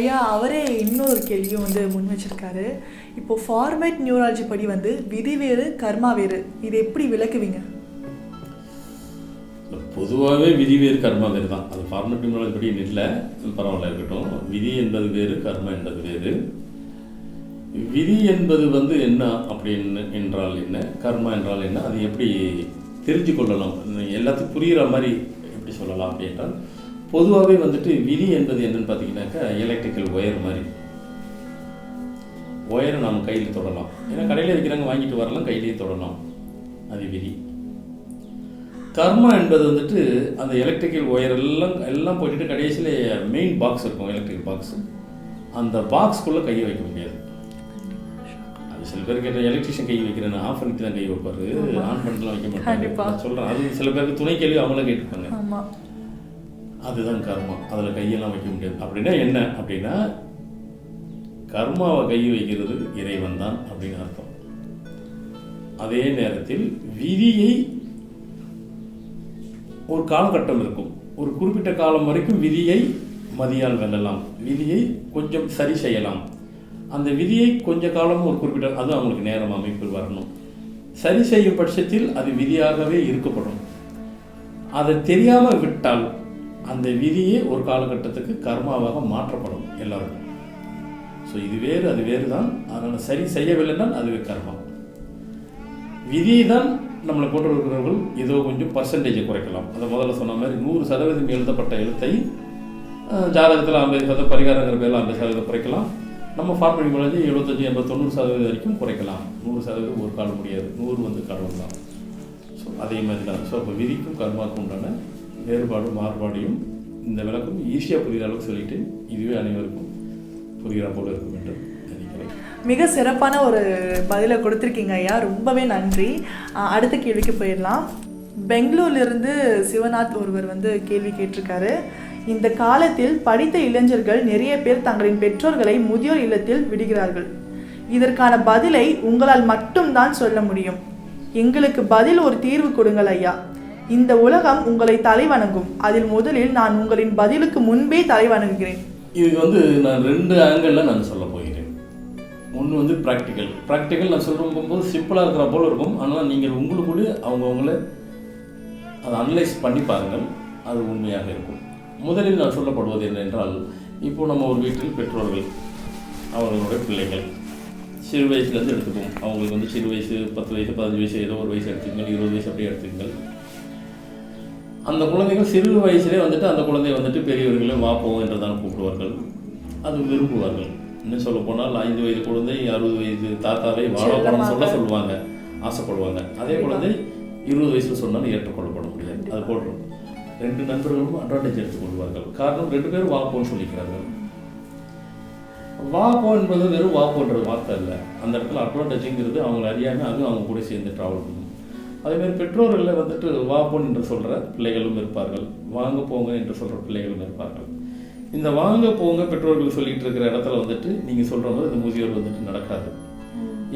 ஐயா அவரே இன்னொரு கேள்வியும் முன் வச்சிருக்காரு. இப்போ ஃபார்மேட் நியூராலஜி படி விதி வேறு கர்மா வேறு, இது எப்படி விளக்குவீங்க? பொதுவாகவே விதி வேறு கர்மா வேறு தான். அது ஃபார்மேட் நியூராலஜி படி இல்லை, பரவாயில்ல இருக்கட்டும். விதி என்பது வேறு, கர்மா என்பது வேறு. விதி என்பது என்ன அப்படின்னு என்றால் என்ன, கர்மா என்றால் என்ன, அது எப்படி தெரிஞ்சு கொள்ளலாம், எல்லாத்துக்கும் புரிகிற மாதிரி எப்படி சொல்லலாம் அப்படின்றால், பொதுவாகவே விதி என்பது என்னன்னு பார்த்தீங்கன்னாக்கா எலக்ட்ரிக்கல் ஒயர் மாதிரி. ஒயரை நாம் கையில் தொடலாம், ஏன்னா கடையில் வைக்கிறாங்க, வாங்கிட்டு வரலாம், கையிலேயே தொடலாம், அது விதி. கர்மா என்பது அந்த எலக்ட்ரிக்கல் ஒயர் எல்லாம் போயிட்டு கடைசியில் மெயின் பாக்ஸ் இருக்கும், எலக்ட்ரிக்கல் பாக்ஸ். அந்த பாக்ஸ்க்குள்ளே கையை வைக்க முடியாது. அது சில பேர் கேட்ட எலக்ட்ரிஷியன் கை வைக்கிறேன்னு ஆஃப் பண்ணிட்டு தான் கை வைப்பாரு, ஆன் பண்ணிட்டுலாம் வைக்க மாட்டாங்க சொல்கிறேன். அது சில பேருக்கு துணை கேள்வி அவங்கள கேட்டுருப்பாங்க. அதுதான் கர்மா, அதில் கையெல்லாம் வைக்க முடியாது. அப்படின்னா என்ன அப்படின்னா, கர்மாவை கை வைக்கிறது இறைவன் தான் அப்படின்னு அர்த்தம். அதே நேரத்தில் விதியை ஒரு காலகட்டம் இருக்கும், ஒரு குறிப்பிட்ட காலம் வரைக்கும் விதியை மதியால் வெல்லலாம், விதியை கொஞ்சம் சரி செய்யலாம். அந்த விதியை கொஞ்ச காலம் ஒரு குறிப்பிட்ட, அது அவங்களுக்கு நேரம் அமைப்பில் வரணும். சரி செய்யும் பட்சத்தில் அது விதியாகவே இருக்கப்படும். அதை தெரியாமல் விட்டால் அந்த விதியே ஒரு காலகட்டத்துக்கு கர்மாவாக மாற்றப்படும் எல்லாருக்கும். ஸோ இது வேறு அது வேறு தான். அதனால் சரி செய்யவில்லைனால் அதுவே கர்மா. விதியை தான் நம்மளை போன்று இருக்கிறவர்கள் ஏதோ கொஞ்சம் பர்சன்டேஜை குறைக்கலாம். அதை முதல்ல சொன்ன மாதிரி 100% எழுதப்பட்ட எழுத்தை ஜாதகத்தில் 50%, பரிகாரங்கிற பேரில் 50% குறைக்கலாம். நம்ம ஃபார்மேட் நியூராலஜி 75, 80, 90% வரைக்கும் குறைக்கலாம். 100% ஒரு காலம் முடியாது, 100 கடவுள் தான். ஸோ அதே மாதிரி தான். ஸோ அப்போ விதிக்கும் கர்மாவுக்கும் உண்டான வேறுபாடு மாறுபாடையும் இந்த விளக்கம் ஈஸியாக புரிகிற அளவுக்கு சொல்லிட்டு, இதுவே அனைவருக்கும் புரிகிற போல இருக்கும் என்று நினைக்கிறேன். மிக சிறப்பான ஒரு பதிலை கொடுத்துருக்கீங்க ஐயா, ரொம்பவே நன்றி. அடுத்த கேள்விக்கு போயிடலாம். பெங்களூர்லேருந்து சிவநாத் ஒருவர் கேள்வி கேட்டிருக்காரு. இந்த காலத்தில் படித்த இளைஞர்கள் நிறைய பேர் தங்களின் பெற்றோர்களை முதியோர் இல்லத்தில் விடுகிறார்கள். இதற்கான பதிலை உங்களால் மட்டும்தான் சொல்ல முடியும். எங்களுக்கு பதில் ஒரு தீர்வு கொடுங்கள் ஐயா. இந்த உலகம் உங்களை தலை வணங்கும். அதில் முதலில் நான் உங்களின் பதிலுக்கு முன்பே தலை வணங்குகிறேன். இதுக்கு நான் 2 ஆங்கிளில் நான் சொல்ல போகிறேன். ஒன்று ப்ராக்டிக்கல் நான் சொல்ல போகும்போது சிம்பிளாக இருக்கிற போல இருக்கும். ஆனால் நீங்கள் உங்களுக்குள்ளே அவங்கவுங்கள அதை அனலைஸ் பண்ணி பாருங்கள், அது உண்மையாக இருக்கும். முதலில் நான் சொல்லப்படுவது என்னென்றால், இப்போ நம்ம ஒரு வீட்டில் பெற்றோர்கள், அவர்களுடைய பிள்ளைகள் சிறு வயசுலேருந்து எடுத்துக்குவோம். அவங்களுக்கு சிறு வயசு 10 வயசு 15 வயசு ஏதோ ஒரு வயசு எடுத்துக்கங்கள், 20 வயசு அப்படியே எடுத்துக்கங்கள். அந்த குழந்தைகள் சிறு வயசுலேயே அந்த குழந்தைய பெரியவர்களே வா போவோம் என்று தான் கூப்பிடுவார்கள். அது விரும்புவார்கள். இன்னும் சொல்ல போனால் 5 வயது குழந்தை 60 வயது தாத்தாவை வாழ படம் சொல்லுவாங்க, ஆசைப்படுவாங்க. அதே குழந்தை 20 வயசுல சொன்னாலும் ஏற்றுக்கொள்ளப்பட முடியாது. அது போடுறோம். 2 நண்பர்களும் அட்வான்டேஜ் எடுத்துக்கொள்வார்கள். காரணம் 2 பேரும் வாப்போன்னு சொல்லிக்கிறார்கள். வாப்போ என்பது வெறும் வாப்போன்றது வார்த்தை இல்லை, அந்த இடத்துல அட்வான்டேஜுங்கிறது அவங்களை அறியாமல் அதுவும் அவங்க கூட சேர்ந்து ட்ராவல் பண்ணும். அதேமாதிரி பெற்றோர்களில் வாப்போன் என்று சொல்கிற பிள்ளைகளும் இருப்பார்கள், வாங்க போங்க என்று சொல்கிற பிள்ளைகளும் இருப்பார்கள். இந்த வாங்க போங்க பெற்றோர்கள் சொல்லிகிட்டு இருக்கிற இடத்துல நீங்கள் சொல்கிற மாதிரி இந்த முதியோர் நடக்காது.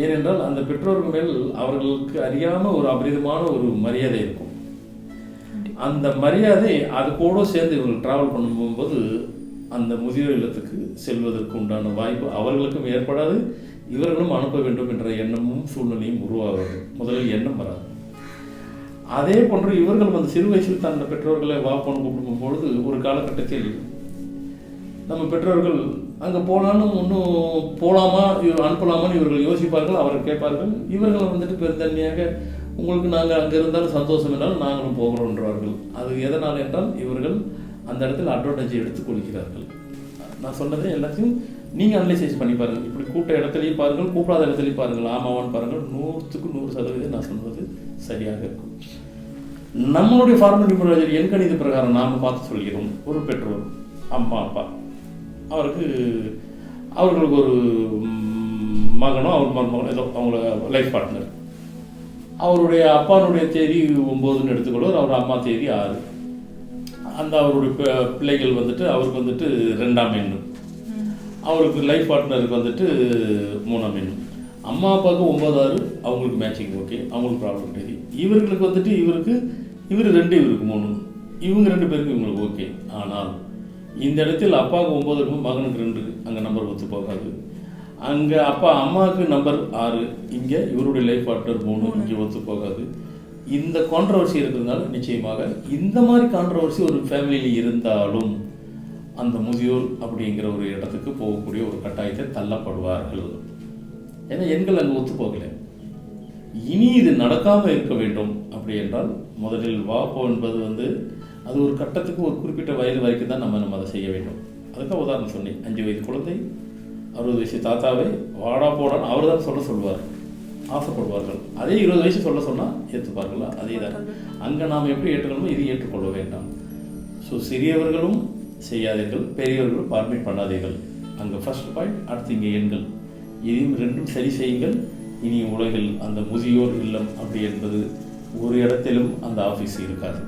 ஏனென்றால் அந்த பெற்றோர்கள் மேல் அவர்களுக்கு அறியாமல் ஒரு அபரிதமான ஒரு மரியாதை இருக்கும். அந்த மரியாதை அது கூட சேர்ந்து இவர்கள் ட்ராவல் பண்ணும்போது அந்த முதியோர் இல்லத்துக்கு செல்வதற்கு உண்டான வாய்ப்பு அவர்களுக்கும் ஏற்படாது, இவர்களும் அனுப்ப வேண்டும் என்ற எண்ணமும் சூழ்நிலையும் உருவாகாது. முதலில் எண்ணம் வராது. அதே போன்று இவர்கள் சிறு வயசில் தன் பெற்றோர்களை வாப்போன்னு கூப்பிடும் பொழுது ஒரு காலகட்டத்தில் நம்ம பெற்றோர்கள் அங்கே போனாலும் இன்னும் போகலாமா அனுப்பலாமான்னு இவர்கள் யோசிப்பார்கள். அவர்கள் கேட்பார்கள். இவர்கள் பெருந்தன்மையாக உங்களுக்கு நாங்கள் அங்கே இருந்தாலும் சந்தோஷம் என்றால் நாங்களும் போகிறோன்றார்கள். அது எதனால் என்றால் இவர்கள் அந்த இடத்துல அட்வான்டேஜ் எடுத்துக்கொள்கிறார்கள். நான் சொன்னதே எல்லாத்தையும் நீங்கள் அனலைசைஸ் பண்ணி பாருங்கள். இப்படி கூட்ட இடத்துலையும் பாருங்கள், கூப்பிடாத இடத்துலையும் பாருங்கள், ஆமாவான்னு பாருங்கள். 100க்கு 100% நான் சொன்னது சரியாக இருக்கும். நம்மளுடைய ஃபார்மேட் நியூராலஜி எண்கணித பிரகாரம் நாம் பார்த்து சொல்கிறோம். ஒரு பெற்றோர் அம்மா அப்பா, அவர்களுக்கு ஒரு மகனோ அவர் மருமகனோ ஏதோ அவங்கள லைஃப் பார்ட்னர். அவருடைய அப்பானுடைய தேதி 9ன்னு எடுத்துக்கொள்வார், அவர் அம்மா தேதி 6. அந்த அவருடைய பிள்ளைகள் அவருக்கு 2ஆம் எண்ணு, அவருக்கு லைஃப் பார்ட்னருக்கு 3ஆம் எண்ணு. அம்மா அப்பாவுக்கு 9, 6 அவங்களுக்கு மேட்சிங் ஓகே, அவங்களுக்கு ப்ராப்ளம் கிடையாது. இவர்களுக்கு இவருக்கு 2 இவருக்கு 3, இவங்க 2 பேருக்கு இவங்களுக்கு ஓகே. ஆனால் இந்த இடத்தில் அப்பாவுக்கு 9 இருக்கும், மகனுக்கு 2, அங்கே நம்பர் ஒத்து போகாது. அங்கே அம்மாவுக்கு நம்பர் 6, இங்கே இவருடைய லைஃப் பார்ட்னர் 3, இங்கே ஒத்து போகாது. இந்த கான்ட்ரவர்சி இருக்கிறதுனால நிச்சயமாக இந்த மாதிரி கான்ட்ரவர்சி ஒரு ஃபேமிலியில் இருந்தாலும் அந்த முதியோர் அப்படிங்கிற ஒரு இடத்துக்கு போகக்கூடிய ஒரு கட்டாயத்தை தள்ளப்படுவார்கள். ஏன்னா எண்கள் அங்கே ஒத்து போகலை. இனி இது நடக்காமல் இருக்க வேண்டும் அப்படி என்றால் முதலில் வாப்போ என்பது அது ஒரு கட்டத்துக்கு ஒரு குறிப்பிட்ட வயது வரைக்கும் தான் நம்ம அதை செய்ய வேண்டும். அதுக்காக உதாரணம் சொன்னேன். 5 வயது குழந்தை 60 வயசு தாத்தாவை வாடா போடான்னு அவர் தான் சொல்லுவார், ஆசைப்படுவார்கள். அதே 20 வயசு சொன்னால் ஏற்றுப்பார்களா? அதே தான். அங்கே நாம் எப்படி ஏற்றுக்கணுமோ இது ஏற்றுக்கொள்ள வேண்டாம். ஸோ சிறியவர்களும் செய்யாதீர்கள், பெரியவர்களும் பர்மிட் பண்ணாதீர்கள். அங்கே ஃபர்ஸ்ட் பாயிண்ட். அடுத்து இங்கே எண்கள், இதையும் 2ம் சரி செய்யுங்கள். இனி உலகில் அந்த முதியோர் இல்லம் அப்படி என்பது ஒரு இடத்திலும் அந்த ஆஃபீஸ் இருக்காது.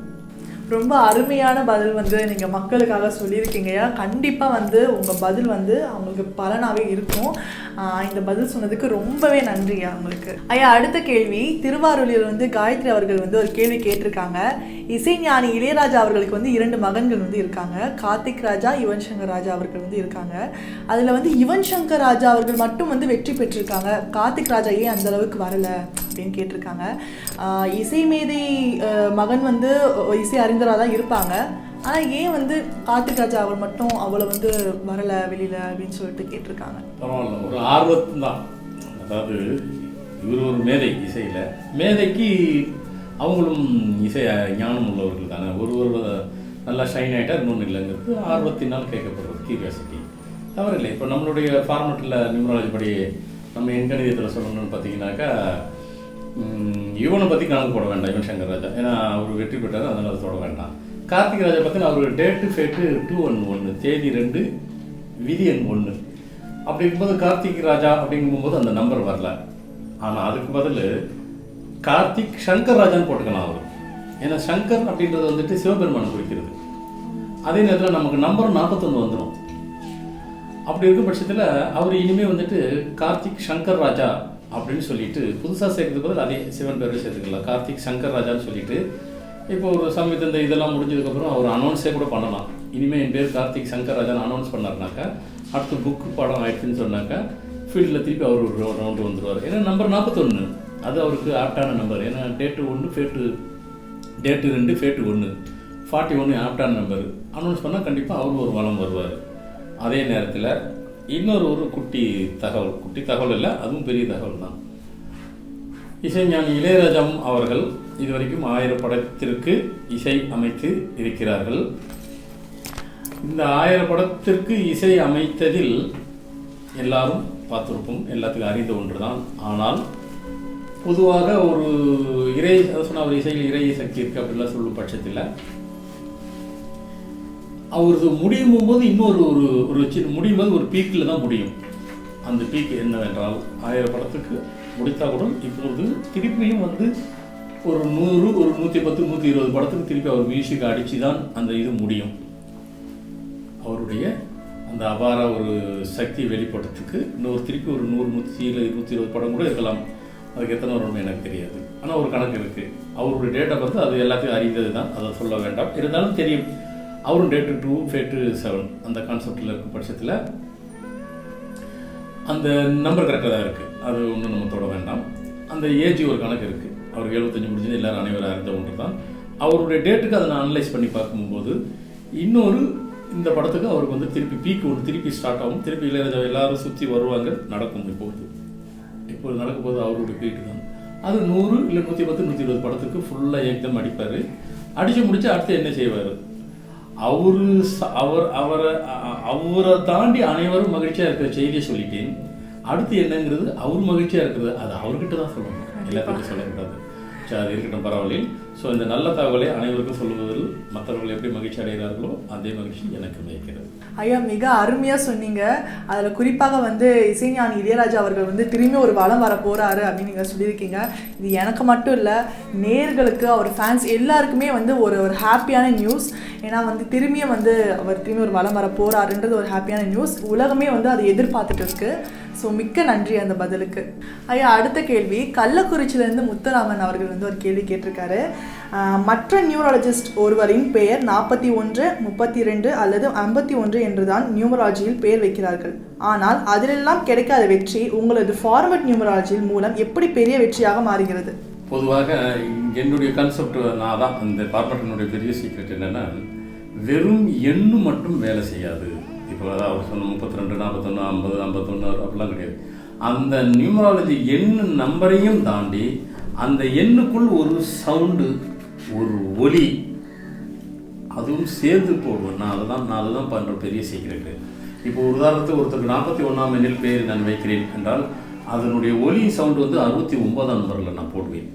ரொம்ப அருமையான பதில் நீங்கள் மக்களுக்காக சொல்லியிருக்கீங்கய்யா. கண்டிப்பாக உங்கள் பதில் அவங்களுக்கு பலனாகவே இருக்கும். இந்த பதில் சொன்னதுக்கு ரொம்பவே நன்றியா உங்களுக்கு. ஐயா, அடுத்த கேள்வி திருவாரூரில் காயத்ரி அவர்கள் ஒரு கேள்வி கேட்டிருக்காங்க. இசைஞானி இளையராஜா அவர்களுக்கு 2 மகன்கள் இருக்காங்க. கார்த்திக் ராஜா, யுவன் சங்கர் ராஜா அவர்கள் இருக்காங்க. அதில் யுவன் சங்கர் ராஜா அவர்கள் மட்டும் வெற்றி பெற்றிருக்காங்க. கார்த்திக் ராஜா ஏன் அந்த அளவுக்கு வரலை அப்படின்னு கேட்டிருக்காங்க. இசை மேதை மகன் இசை அறிஞராக தான் இருப்பாங்க. ஆனால் ஏன் கார்த்திக் ராஜா அவர் மட்டும் அவ்வளோ வரலை வெளியில் அப்படின்னு சொல்லிட்டு கேட்டிருக்காங்க. பரவாயில்ல, ஒரு ஆர்வம் தான். அதாவது இவர் ஒரு மேதை, இசையில் மேதைக்கு அவங்களும் இசை ஞானம் உள்ளவர்கள் தானே. ஒரு நல்லா ஷைன் ஆகிட்டா இன்னொன்று இல்லைங்கிறது ஆர்வத்தினால் கேட்கப்படுறது, கியூரியாசிட்டி தவறில்லை. இப்போ நம்மளுடைய ஃபார்மெட்டில் நியூமராலஜி படி நம்ம எண்கணிதத்தில் சொல்லணும்னு பார்த்தீங்கன்னாக்கா யுவனை பற்றி கணக்கு போட வேண்டாம். யுவன் சங்கர் ராஜா ஏன்னா அவர் வெற்றி பெற்றார், அதனால் அதை தொட வேண்டாம். கார்த்திக் ராஜா பார்த்தீங்கன்னா அவர் டேட்டு ஃபேட்டு 2-1-1, தேதி 2, விதி எண் 1. அப்படி இருக்கும்போது கார்த்திக் ராஜா அப்படிங்கும்போது அந்த நம்பர் வரல. ஆனால் அதுக்கு பதில் கார்த்திக் சங்கர் ராஜான்னு போட்டுக்கலாம் அவர். ஏன்னா சங்கர் அப்படின்றது சிவபெருமானை குறிக்கிறது. அதே நேரத்தில் நமக்கு நம்பர் 41 வந்துடும். அப்படி இருக்கும் பட்சத்தில் அவர் இனிமேல் கார்த்திக் சங்கர் ராஜா அப்படின்னு சொல்லிட்டு புதுசாக சேர்க்கறது பதில் அதே சிவன் பேரை சேர்த்துக்கலாம். கார்த்திக் சங்கர் ராஜான்னு சொல்லிட்டு இப்போ ஒரு சமயத்து இந்த இதெல்லாம் முடிஞ்சதுக்கப்புறம் அவர் அனௌன்ஸே கூட பண்ணலாம். இனிமேல் என் பேர் கார்த்திக் சங்கர் ராஜான்னு அனௌன்ஸ் பண்ணார்னாக்கா அடுத்து புக்கு படம் ஆயிடுச்சுன்னு சொன்னாக்கா ஃபீல்டில் திருப்பி அவர் ஒரு ரவுண்டு வந்துடுவார். ஏன்னா நம்பர் 41 அது அவருக்கு ஆப்டான நம்பர். ஏன்னா டேட்டு 1, ஃபேட்டு டேட்டு 2, ஃபேட்டு 1, 41 ஆப்டான நம்பர். அனௌன்ஸ் பண்ணால் கண்டிப்பாக அவரும் ஒரு வளம் வருவார். அதே நேரத்தில் இன்னொரு குட்டி தகவல் இல்லை, அதுவும் பெரிய தகவல் தான். இசைஞானி இளையராஜா அவர்கள் இதுவரைக்கும் 1000 படத்திற்கு இசை அமைத்து இருக்கிறார்கள். இந்த 1000 படத்திற்கு இசை அமைத்ததில் எல்லாரும் பார்த்திருப்போம், எல்லாத்துக்கும் அறிந்த ஒன்று தான். ஆனால் பொதுவாக ஒரு அவர் இசையில் இறை சக்தி இருக்கு அப்படிலாம் சொல்லும் பட்சத்தில் அவரது முடியும் போது இன்னொரு ஒரு சின்ன முடியும் போது ஒரு பீக்கில் தான் முடியும். அந்த பீக் என்னவென்றால் 1000 படத்துக்கு முடித்தா கூட இப்பொழுது திருப்பியும் ஒரு 100, ஒரு 110, 120 படத்துக்கு திருப்பி அவர் மியூசிக் அடித்து தான் அந்த இது முடியும். அவருடைய அந்த அபார ஒரு சக்தி வெளிப்படுறதுக்கு திருப்பி ஒரு 100, 120, 120 படம் கூட இருக்கலாம். அதுக்கு எத்தனை வரும்னு எனக்கு தெரியாது. ஆனால் ஒரு கணக்கு இருக்குது. அவருடைய டேட்டை பார்த்து அது எல்லாத்தையும் அறிந்தது தான், அதை சொல்ல வேண்டாம். இருந்தாலும் தெரியும் அவரும் டேட்டு 2, ஃபேட்டு 7 அந்த கான்செப்டில் இருக்கும் பட்சத்தில் அந்த நம்பர் கரெக்டாக தான் இருக்குது. அது ஒன்றும் நம்ம தொட வேண்டாம். அந்த ஏஜ் ஒரு கணக்கு இருக்குது. அவருக்கு 75 முடிஞ்சது எல்லாரும் அனைவரும் அறிந்த ஒன்று தான். அவருடைய டேட்டுக்கு அதை நான் அனலைஸ் பண்ணி பார்க்கும்போது இன்னொரு இந்த படத்துக்கு அவருக்கு திருப்பி பீக் ஒன்று திருப்பி ஸ்டார்ட் ஆகும். திருப்பி இளையராஜா எல்லாரும் சுற்றி வருவாங்க, நடக்கும். இப்போது நடக்கும்போது அவருடைய பீக்கு தான் அது 100 இல்லை 110, 120 படத்துக்கு ஃபுல்லாக ஏக்தம் அடிப்பார். அடித்து முடிச்சு அடுத்து என்ன செய்வார்? அவரை தாண்டி அனைவரும் மகிழ்ச்சியாக இருக்கிற செய்தியை சொல்லிட்டேன். அடுத்து என்னங்கிறது அவர் மகிழ்ச்சியாக இருக்கிறது அது அவர்கிட்ட தான் சொல்லணும், எல்லாத்துக்கும் சொல்லக்கூடாது. சரி, அது இருக்கட்டும், பரவாயில்லை. ஸோ இந்த நல்ல தகவலை அனைவருக்கும் சொல்லுவதில் மற்றவர்கள் எப்படி மகிழ்ச்சி அடைகிறார்களோ அதே மகிழ்ச்சி எனக்கு வைக்கிறது. ஐயா, மிக அருமையாக சொன்னீங்க. அதில் குறிப்பாக இசைஞானி இளையராஜா அவர்கள் திரும்பி ஒரு வளம் வர போகிறாரு அப்படின்னு நீங்கள் சொல்லியிருக்கீங்க. இது எனக்கு மட்டும் இல்லை, நேயர்களுக்கு அவர் ஃபேன்ஸ் எல்லாருக்குமே ஒரு ஹாப்பியான நியூஸ். ஏன்னா திரும்பியும் அவர் திரும்பி ஒரு வளம் வர போகிறாருன்றது ஒரு ஹாப்பியான நியூஸ். உலகமே அதை எதிர்பார்த்துட்டு இருக்கு. ஸோ மிக்க நன்றி அந்த பதிலுக்கு. ஐயா, அடுத்த கேள்வி கள்ளக்குறிச்சியிலேருந்து முத்துராமன் அவர்கள் ஒரு கேள்வி கேட்டிருக்காரு. மற்ற நியூமராலஜிஸ்ட் ஒருவரின் பெயர் 41, 32 அல்லது 51 என்றுதான் நியூமராலஜியில் பெயர் வைக்கிறார்கள். ஆனால் அதிலெல்லாம் கிடைக்காத வெற்றி உங்களது ஃபார்மட் நியூமராலஜியில் மூலம் எப்படி பெரிய வெற்றியாக மாறுகிறது? பொதுவாக என்னுடைய கான்செப்ட் நான் தான் இந்த ஃபார்மட்டினுடைய பெரிய சீக்ரெட் என்னென்னா, வெறும் எண்ணு மட்டும் வேலை செய்யாது. இப்போ அதான் அவர் சொன்ன 32, 41, 50, 51 அப்படிலாம் கிடையாது. அந்த நியூமராலஜி எண்ணு நம்பரையும் தாண்டி அந்த எண்ணுக்குள் ஒரு சவுண்டு, ஒரு ஒலி, அதுவும் சேர்ந்து போடுவேன். நான் அதை தான் பண்ணுற பெரிய சீக்ரெட்டு. இப்போ ஒரு உதாரணத்துக்கு ஒருத்தருக்கு 41ஆம் எண்ணில் பேர் நான் வைக்கிறேன் என்றால் அதனுடைய ஒலி சவுண்டு வந்து 69ஆம் நம்பரில் நான் போடுவேன்.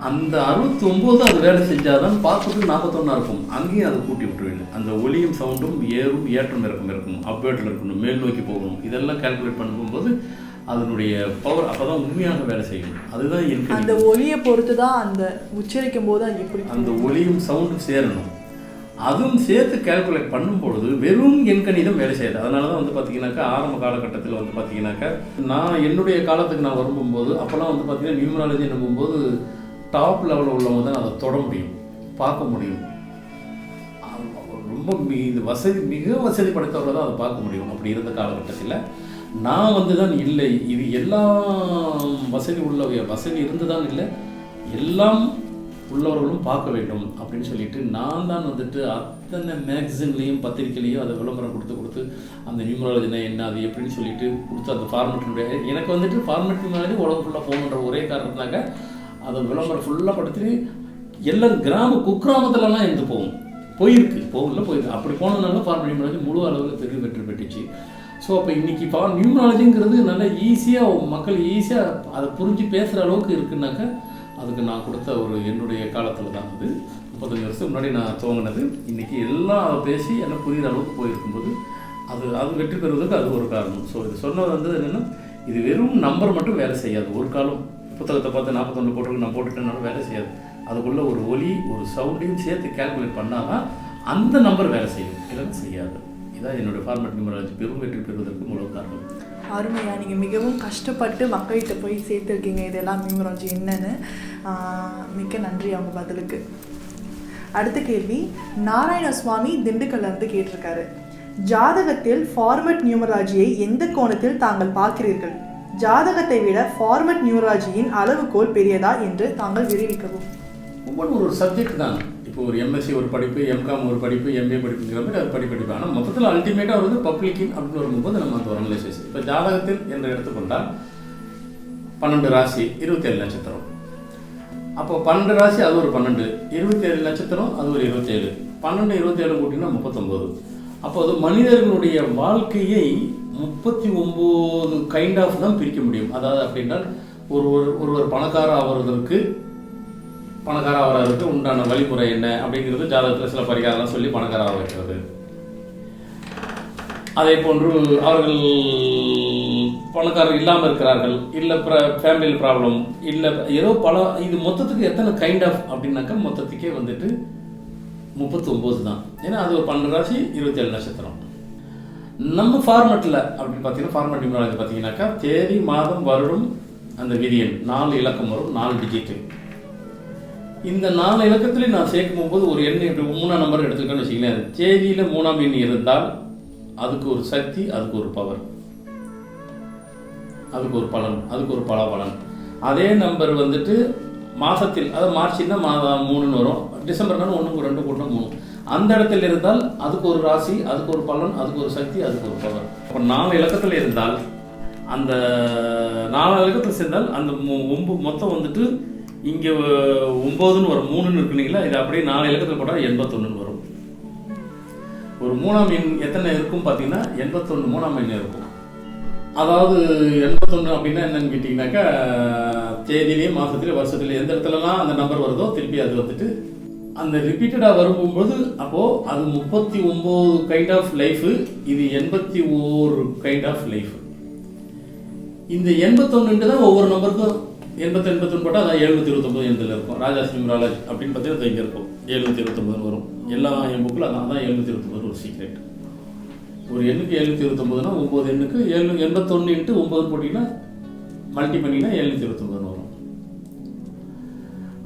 அந்த 69 அது வேலை செஞ்சால் தான் பார்க்கறதுக்கு 41 இருக்கும். அங்கேயும் அதை கூட்டி விட்டுருவேன். அந்த ஒலியும் சவுண்டும் ஏற்றம் இருக்கணும், அப்வேர்டில் இருக்கணும், மேல் நோக்கி போகணும். இதெல்லாம் கால்குலேட் பண்ணும்போது அதனுடைய பவர் அப்போ தான் உண்மையாக வேலை செய்யும். அதுதான் எனக்கு அந்த ஒலியை பொறுத்து தான் அந்த உச்சரிக்கும் போது அது எப்படி அந்த ஒலியும் சவுண்டும் சேரணும். அதுவும் சேர்த்து கால்குலேட் பண்ணும்பொழுது வெறும் எண்கணிதம் வேலை செய்யாது. அதனால தான் வந்து பார்த்தீங்கன்னாக்கா ஆரம்ப காலகட்டத்தில் வந்து பார்த்தீங்கன்னாக்கா நான் என்னுடைய காலத்துக்கு நான் வரும்போது அப்போல்லாம் வந்து பார்த்தீங்கன்னா நியூமராலஜி நம்பும்போது டாப் லெவலில் உள்ளவங்க தான் அதை தொட முடியும், பார்க்க முடியும். ரொம்ப இது மிக வசதி படைத்தவரை தான் அதை பார்க்க முடியும். அப்படி இருந்த காலகட்டத்தில் நான் வந்து தான் இல்லை, இது எல்லாம் வசதி இருந்து தான் இல்லை, எல்லாம் உள்ளவர்களும் பார்க்க வேண்டும் அப்படின்னு சொல்லிட்டு நான் தான் வந்துட்டு அத்தனை மேக்சின்லேயும் பத்திரிக்கையிலையும் அதை விளம்பரம் கொடுத்து அந்த நியூமராலஜினா என்ன, அது எப்படின்னு சொல்லிட்டு கொடுத்து அந்த ஃபார்மெட்டினுடைய எனக்கு வந்துட்டு ஃபார்மெட் நியூமராலஜி உலகம் ஃபுல்லாக போகணுன்ற ஒரே காரணத்தினாக்க அதை விளம்பரம் ஃபுல்லாக படுத்தி எல்லாம் குக்கிராமத்துலலாம் இருந்து போயிருக்கு. அப்படி போனதுனால ஃபார்மெட் நியூமராலஜி முழு அளவில் பெரிய வெற்றி பெற்றுச்சு. ஸோ அப்போ இன்றைக்கி நியூமராலஜிங்கிறது நல்லா ஈஸியாக மக்கள் ஈஸியாக அதை புரிஞ்சு பேசுகிற அளவுக்கு இருக்குன்னாக்கா அதுக்கு நான் கொடுத்த என்னுடைய காலத்தில் தான் அது 35 வருஷத்துக்கு முன்னாடி நான் துவங்கினது. இன்றைக்கி எல்லாம் அதை பேசி என்ன புரிகிற அளவுக்கு போயிருக்கும்போது அது வெற்றி பெறுவதற்கு அது ஒரு காரணம். ஸோ இது சொன்னது வந்து என்னென்னா, இது வெறும் நம்பர் மட்டும் வேலை செய்யாது. ஒரு காலம் புத்தகத்தை பார்த்து 41 போட்டிருக்கு நான் போட்டுட்டேன்னாலும் வேலை செய்யாது. அதுக்குள்ளே ஒரு ஒலி, ஒரு சவுண்டையும் சேர்த்து கால்குலேட் பண்ணால் தான் அந்த நம்பர் வேலை செய்யும், இல்லைன்னு செய்யாது. இதான் என்னுடைய ஃபார்மட் நியூமராலஜி பெரும் வெற்றி பெறுவதற்கு முழு காரணம். அருமையா, நீங்கள் மிகவும் கஷ்டப்பட்டு மக்கள்கிட்ட போய் சேர்த்துருக்கீங்க இதெல்லாம் நியூமராலஜி என்னன்னு. மிக்க நன்றி அவங்க பதிலுக்கு. அடுத்த கேள்வி நாராயணசுவாமி திண்டுக்கல்லேருந்து கேட்டிருக்காரு. ஜாதகத்தில் ஃபார்மட் நியூமராலஜியை எந்த கோணத்தில் தாங்கள் பார்க்கிறீர்கள்? ஜாதகத்தை விட ஃபார்மட் நியூமராலஜியின் அளவுகோல் பெரியதா என்று தாங்கள் விரிவிக்கவும். ஒவ்வொரு ஒரு சப்ஜெக்ட் தான். இப்போ ஒரு எம்எஸ்சி ஒரு படிப்பு, எம்காம் ஒரு படிப்பு, எம்ஏ படிப்புங்கிற மாதிரி அது படிப்பு. ஆனால் மொத்தத்தில் அல்டிமேட்டாக வந்து பப்ளிக்கின் அப்படின்னு வரும்போது நம்ம அந்த ஒரு அனலைசிஸ். இப்போ ஜாதகத்தில் என்று எடுத்துக்கொண்டால் 12 ராசி 27 நட்சத்திரம். அப்போ 12 ராசி அது ஒரு 12, 27 நட்சத்திரம் அது ஒரு 27, 12 27 கூட்டினா 39. அப்போ அது மனிதர்களுடைய வாழ்க்கையை 39 கைண்ட் ஆஃப் தான் பிரிக்க முடியும். அதாவது அப்படின்னா ஒருவர் பணக்காரர் ஆகிறதுக்கு உண்டான வழிமுறை என்ன அப்படிங்கிறது ஜாதகத்தில் சில பரிகாரம்லாம் சொல்லி பணக்காரர் ஆக வைக்கிறது. அதே போன்று அவர்கள் பணக்காரர் இல்லாமல் இருக்கிறார்கள், இல்லை ஃபேமிலியில் ப்ராப்ளம், இல்லை ஏதோ இது மொத்தத்துக்கு எத்தனை கைண்ட் ஆஃப் அப்படின்னாக்கா மொத்தத்துக்கே வந்துட்டு 39 தான். ஏன்னா அது ஒரு 12 ராசி 27 நட்சத்திரம். நம்ம ஃபார்மெட்டில் அப்படின்னு பார்த்தீங்கன்னா ஃபார்மெட் நியூமராலஜி பார்த்தீங்கன்னாக்கா தேதி, மாதம், வருடம், அந்த விதியன் 4 இலக்கம் வரும், 4 டிஜிட்டு. இந்த 4 இலக்கத்துலேயும் நான் சேர்க்கும் போது ஒரு எண்ணை இப்படி 3ஆம் நம்பர் எடுத்துக்கிட்டோன்னு வச்சுக்கலேன். தேதியில் 3ஆம் எண் இருந்தால் அதுக்கு ஒரு சக்தி, அதுக்கு ஒரு பவர், அதுக்கு ஒரு பலன், அதுக்கு ஒரு பலாபலன். அதே நம்பர் வந்துட்டு மாதத்தில், அதாவது மார்ச்னா மாதம் 3ன்னு வரும், டிசம்பர்னாலும் 1 2 கூட்டம் 3. அந்த இடத்துல இருந்தால் அதுக்கு ஒரு ராசி, அதுக்கு ஒரு பலன், அதுக்கு ஒரு சக்தி, அதுக்கு ஒரு பவர். இப்போ 4 இலக்கத்தில் இருந்தால் அந்த 4 இலக்கத்தில் சேர்ந்தால் அந்த மொத்தம் வந்துட்டு இங்கே 9ன்னு வரும், 3ன்னு இருக்குங்களா, இது அப்படியே 4 இலக்கத்தில் போட்டால் 81ன்னு வரும். ஒரு 3ஆம் எண் எத்தனை இருக்கும் பார்த்தீங்கன்னா 81 3ஆம் எண் இருக்கும். அதாவது 81 அப்படின்னா என்னன்னு கேட்டிங்கனாக்கா தேதியிலேயே, மாதத்துலேயே, வருஷத்துலேயே எந்த இடத்துலலாம் அந்த நம்பர் வருதோ திருப்பி அது வந்துட்டு அந்த ரிப்பீட்டடாக வரும்போது அப்போது அது 39 கைண்ட் ஆஃப் லைஃபு, இது 81 கைண்ட் ஆஃப் லைஃபு. இந்த 81 தான் ஒவ்வொரு நம்பருக்கும் 80 போட்டால் அதான் 729 எண்ணில் இருக்கும். ராஜாஸ் நியூமராலஜி அப்படின்னு பார்த்தீங்கன்னா இங்கே இருக்கும் 729 வரும். எல்லா என் புக்கில் அதான் 729 ஒரு சீக்ரெட். ஒரு எண்ணுக்கு 729னா 9 எண்ணுக்கு 81 × 9 போட்டிங்கன்னா மல்டி பண்ணிங்கன்னா 729 வரும்.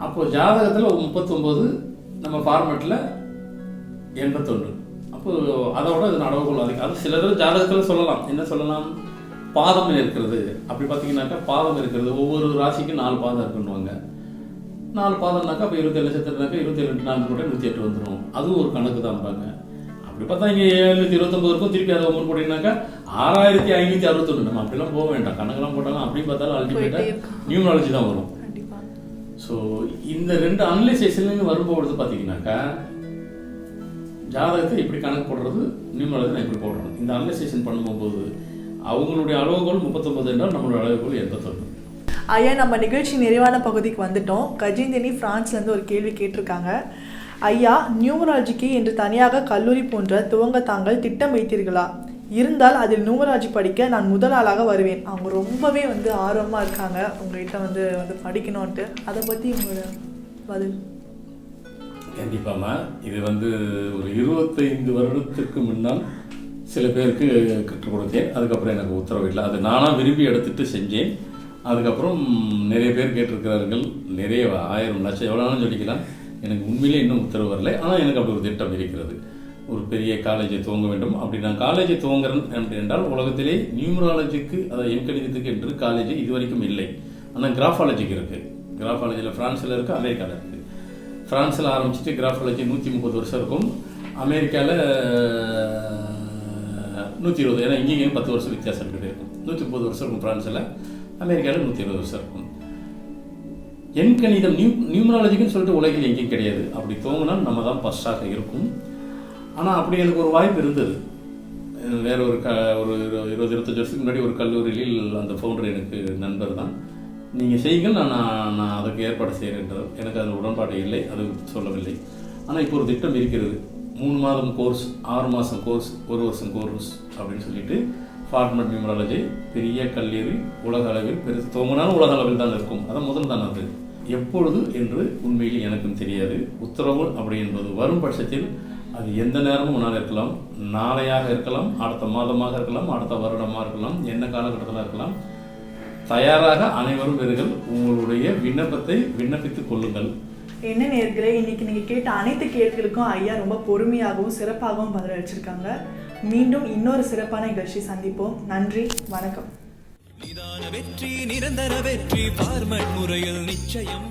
அப்போது ஜாதகத்தில் 39, நம்ம ஃபார்மேட்டில் 81. அப்போது அதோட இது அளவுகோல் அதிகம். அது சில பேர் ஜாதகத்தில் சொல்லலாம், என்ன சொல்லலாம், பாதம் இருக்கிறது. அப்படி பார்த்தீங்கன்னாக்கா பாதம் இருக்கிறது, ஒவ்வொரு ராசிக்கும் 4 பாதம் இருக்குன்னுவாங்க. 4 பாதம்னாக்கா அப்போ 27 நட்சத்திரம்னாக்கா 27 4 கூட 108 வந்துடும். அதுவும் ஒரு கணக்கு தான்பாங்க. அப்படி பார்த்தா இங்கே 729 இருக்கும், திருப்பி அதை 1 போட்டிங்கனாக்கா 6561. நம்ம அப்படிலாம் போக வேண்டாம், கணக்கெல்லாம் போட்டாலும் அப்படி பார்த்தாலும் அல்டிமேட்டாக நியூமராலஜி தான் வரும். ஸோ இந்த 2 அனலைசேஷன்லேருந்து வரும்போது பார்த்தீங்கன்னாக்கா ஜாதகத்தை இப்படி கணக்கு போடுறது, நியூமராலஜி நான் இப்படி போடுறேன். இந்த அனலைசேஷன் பண்ணும்போது அவங்களுடைய அளவுகோல் 39 என்றால் நம்மளுடைய அளவுகோல் 81. ஐயா, நம்ம நிகழ்ச்சி நிறைவான பகுதிக்கு வந்துட்டோம். கஜேந்தினி பிரான்ஸ்லேருந்து ஒரு கேள்வி கேட்டிருக்காங்க. ஐயா, நியூமராலஜிக்கு என்று தனியாக கல்லூரி போன்ற துவங்க தாங்கள் திட்டம் வைத்தீர்களா? இருந்தால் அதில் நியூமராலஜி படிக்க நான் முதல் ஆளாக வருவேன். அவங்க ரொம்பவே ஆர்வமாக இருக்காங்க உங்கள்கிட்ட வந்து படிக்கணும்ன்ட்டு. அதை பற்றி உங்களோட பதில்? கண்டிப்பாம்மா. இது ஒரு 25 வருடத்துக்கு முன்னால் சில பேருக்கு கற்றுக் கொடுத்தேன். அதுக்கப்புறம் எனக்கு உத்தரவு இல்லை. அது நானாக விரும்பி எடுத்துகிட்டு செஞ்சேன். அதுக்கப்புறம் நிறைய பேர் கேட்டிருக்கிறார்கள், நிறைய 1000 லட்சம் எவ்வளோனாலும் சொல்லிக்கலாம். எனக்கு உண்மையிலே இன்னும் உத்தரவு வரலை. ஆனால் எனக்கு அப்படி ஒரு திட்டம் இருக்கிறது, ஒரு பெரிய காலேஜை துவங்க வேண்டும். அப்படி நான் காலேஜை துவங்குறேன் என்றால் உலகத்திலே நியூமராலஜிக்கு, அதாவது எண்கணிதத்துக்கு என்று காலேஜ் இது வரைக்கும் இல்லை. ஆனால் கிராஃபாலஜிக்கு இருக்குது. கிராஃபாலஜியில் ஃப்ரான்ஸில் இருக்குது, அமெரிக்காவில் இருக்குது. ஃப்ரான்ஸில் ஆரம்பிச்சுட்டு கிராஃபாலஜி 130 வருஷம் இருக்கும், அமெரிக்காவில் 120. ஏன்னா இங்கேயும் 10 வருஷம் வித்தியாசம் இருக்கும். 130 வருஷம் இருக்கும் ஃப்ரான்ஸில், அமெரிக்காவில் 120 வருஷம் இருக்கும். எண்கணிதம் நியூமராலஜிக்குன்னு சொல்லிட்டு உலகில் எங்கேயும் கிடையாது. அப்படி துவங்கினால் நம்ம தான் ஃபஸ்ட்டாக இருக்கும். ஆனால் அப்படி எனக்கு ஒரு வாய்ப்பு இருந்தது. வேறு ஒரு 20-25 வருஷத்துக்கு முன்னாடி ஒரு கல்லூரியில் அந்த ஃபவுண்டர் எனக்கு நண்பர் தான். நீங்கள் செய்யுங்கள், நான் அதுக்கு ஏற்பாடு செய்கிறேன்றது. எனக்கு அதில் உடன்பாடு இல்லை, அது சொல்லவில்லை. ஆனால் இப்போ ஒரு திட்டம் இருக்கிறது. 3 மாதம் கோர்ஸ், 6 மாதம் கோர்ஸ், 1 வருஷம் கோர்ஸ் அப்படின்னு சொல்லிட்டு ஃபார்மட் நியூமராலஜி பெரிய கல்லூரி, உலக அளவில் பெருசு துவங்கினாலும் உலக அளவில் தான் இருக்கும். அதான் முதல் தான். அது எப்பொழுது என்று உண்மையில் எனக்கும் தெரியாது. உத்தரவு அப்படி என்பது வரும் பட்சத்தில் அது எந்த நேரமும் முன்னால் இருக்கலாம், நாளையாக இருக்கலாம், அடுத்த மாதமாக இருக்கலாம், அடுத்த வருடமாக இருக்கலாம், என்ன காலகட்டத்தில் இருக்கலாம். தயாராக அனைவரும் பெறுங்கள். உங்களுடைய விண்ணப்பத்தை விண்ணப்பித்துக் கொள்ளுங்கள். என்ன நேயர்களே, இன்னைக்கு நீங்கள் கேட்ட அனைத்து கேள்விகளுக்கும் ஐயா ரொம்ப பொறுமையாகவும் சிறப்பாகவும் பதிலளிச்சிருக்காங்க. மீண்டும் இன்னொரு சிறப்பான நிகழ்ச்சி சந்திப்போம். நன்றி, வணக்கம். நிதான வெற்றி, நிரந்தர வெற்றி, ஃபார்மட் முறையில் நிச்சயம்.